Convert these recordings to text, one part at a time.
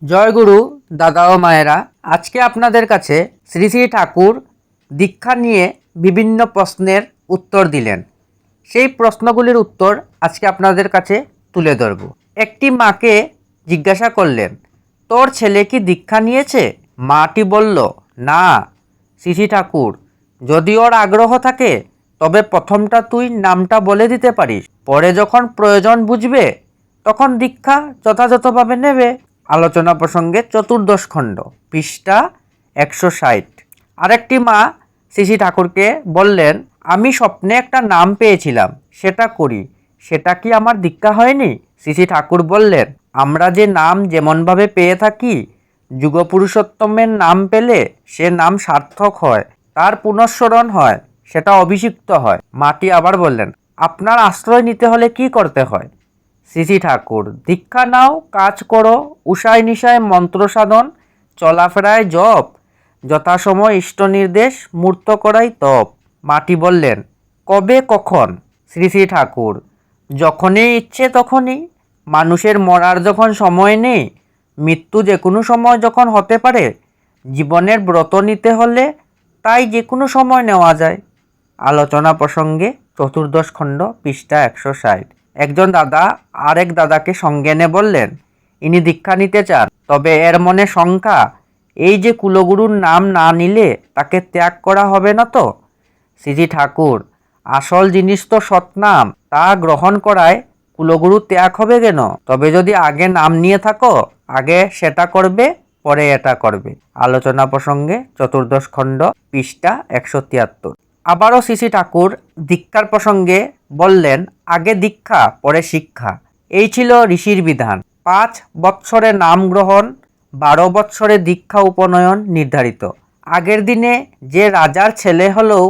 জয় গুরু দাদা ও মায়েরা, আজকে আপনাদের কাছে শ্রী শ্রী ঠাকুর দীক্ষা নিয়ে বিভিন্ন প্রশ্নের উত্তর দিলেন। সেই প্রশ্নগুলির উত্তর আজকে আপনাদের কাছে তুলে ধরব। একটি মাকে জিজ্ঞাসা করলেন, তোর ছেলে কি দীক্ষা নিয়েছে? মাটি বলল, না শ্রী শ্রী ঠাকুর, যদি ওর আগ্রহ থাকে তবে প্রথমটা তুই নামটা বলে দিতে পারিস, পরে যখন প্রয়োজন বুঝবে তখন দীক্ষা যথাযথভাবে নেবে। আলোচনা প্রসঙ্গে চতুর্দশ খণ্ড, পৃষ্ঠা 160। আরেকটি মা শ্রী শ্রী ঠাকুরকে বললেন, আমি স্বপ্নে একটা নাম পেয়েছিলাম, সেটা করি, সেটা কি আমার দীক্ষা হয়নি? শ্রী শ্রী ঠাকুর বললেন, আমরা যে নাম যেমনভাবে পেয়ে থাকি, যুগপুরুষোত্তমের নাম পেলে সে নাম সার্থক হয়, তার পুনঃস্মরণ হয়, সেটা অভিষিক্ত হয়। মাটি আবার বললেন, আপনার আশ্রয় নিতে হলে কি করতে হয়? শ্রী শ্রী ঠাকুর, দীক্ষা নাও, কাজ করো, উষায় নিশায় মন্ত্র সাধন, চলাফেরায় জপ, যথাসময় ইষ্ট নির্দেশ, মূর্ত করাই তপ। মাটি বললেন, কবে কখন? শ্রী শ্রী ঠাকুর, যখনই ইচ্ছে তখনই। মানুষের মরার যখন সময় নেই, মৃত্যু যে কোনো সময় যখন হতে পারে, জীবনের ব্রত নিতে হলে তাই যে কোনো সময় নেওয়া যায়। আলোচনা প্রসঙ্গে চতুর্দশ খণ্ড, পৃষ্ঠা 160। একজন দাদা আরেক দাদাকে সঙ্গে এনে বললেন, ইনি দীক্ষা নিতে চান, তবে এর মনে শঙ্কা, এই যে কুলগুরুর নাম না নিলে তাকে ত্যাগ করা হবে না তো? শ্রী ঠাকুর, আসল জিনিস তো সৎনাম, তা গ্রহণ করায় কুলগুরু ত্যাগ হবে কেন? তবে যদি আগে নাম নিয়ে থাকো, আগে সেটা করবে, পরে এটা করবে। আলোচনা প্রসঙ্গে চতুর্দশ খণ্ড, পৃষ্ঠা 173। আবারও শ্রী শ্রী ঠাকুর দীক্ষার প্রসঙ্গে বললেন, আগে দীক্ষা পরে শিক্ষা, এই ছিল ঋষির বিধান। 5 বৎসরে নাম গ্রহণ, 12 বৎসরে দীক্ষা উপনয়ন নির্ধারিত। আগের দিনে যে রাজার ছেলে হলেও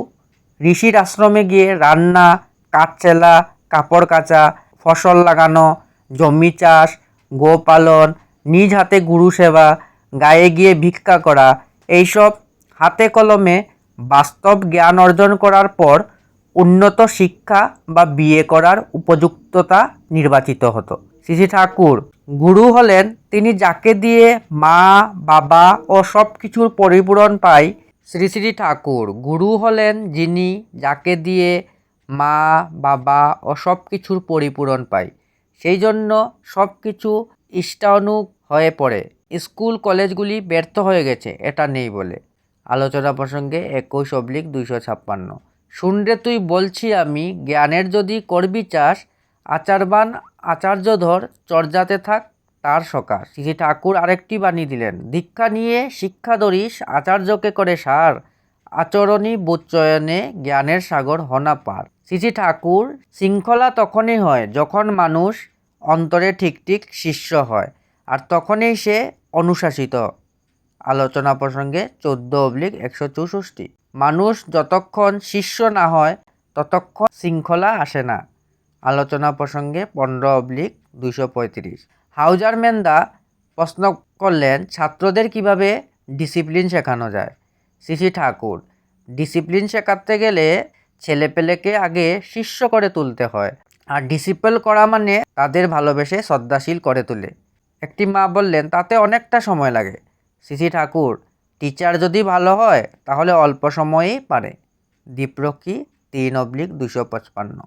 ঋষির আশ্রমে গিয়ে রান্না, কাঠ চেলা, কাপড় কাচা, ফসল লাগানো, জমি চাষ, গোপালন, নিজ হাতে গুরু সেবা, গায়ে গিয়ে ভিক্ষা করা, এইসব হাতে কলমে বাস্তব জ্ঞান অর্জন করার পর উন্নত শিক্ষা বা বিয়ে করার উপযুক্ততা নির্বাচিত হতো। শ্রী শ্রী ঠাকুর, গুরু হলেন তিনি যাকে দিয়ে মা, বাবা ও সব কিছুর পরিপূরণ পায়। শ্রী শ্রী ঠাকুর, গুরু হলেন যিনি যাকে দিয়ে মা, বাবা ও সব কিছুর পরিপূরণ পায়, সেই জন্য সব কিছু ইষ্টানুগ হয়ে পড়ে। স্কুল কলেজগুলি ব্যর্থ হয়ে গেছে এটা নেই বলে। আলোচনা প্রসঙ্গে 21/256। শুনরে তুই বলছি আমি, জ্ঞানের যদি করবি চাষ, আচারবান আচার্য ধর, চর্যাতে থাক তার সকাশ। শ্রী ঠাকুর আরেকটি বাণী দিলেন, দীক্ষা নিয়ে শিক্ষা ধরিস, আচার্যকে করে সার, আচরণী বোধচয়নে জ্ঞানের সাগর হনা পার। শ্রী ঠাকুর, শৃঙ্খলা তখনই হয় যখন মানুষ অন্তরে ঠিক ঠিক শিষ্য হয়, আর তখনই সে অনুশাসিত। আলোচনা প্রসঙ্গে 14/164। মানুষ যতক্ষণ শিষ্য না হয় ততক্ষণ শৃঙ্খলা আসে না। আলোচনা প্রসঙ্গে 15/235। হাউজার মেন্দা প্রশ্ন করলেন, ছাত্রদের কিভাবে ডিসিপ্লিন শেখানো যায়? শ্রী শ্রী ঠাকুর, ডিসিপ্লিন শেখাতে গেলে ছেলেপেলেকে আগে শিষ্য করে তুলতে হয়, আর ডিসিপ্লিন করা মানে তাদের ভালোবেসে শ্রদ্ধাশীল করে তোলে। একটি মা বললেন, তাতে অনেকটা সময় লাগে। শ্রী শ্রী ঠাকুর, টিচার যদি ভালো হয় তাহলে অল্প সময়েই পারে। দীপরক্ষী 3/255।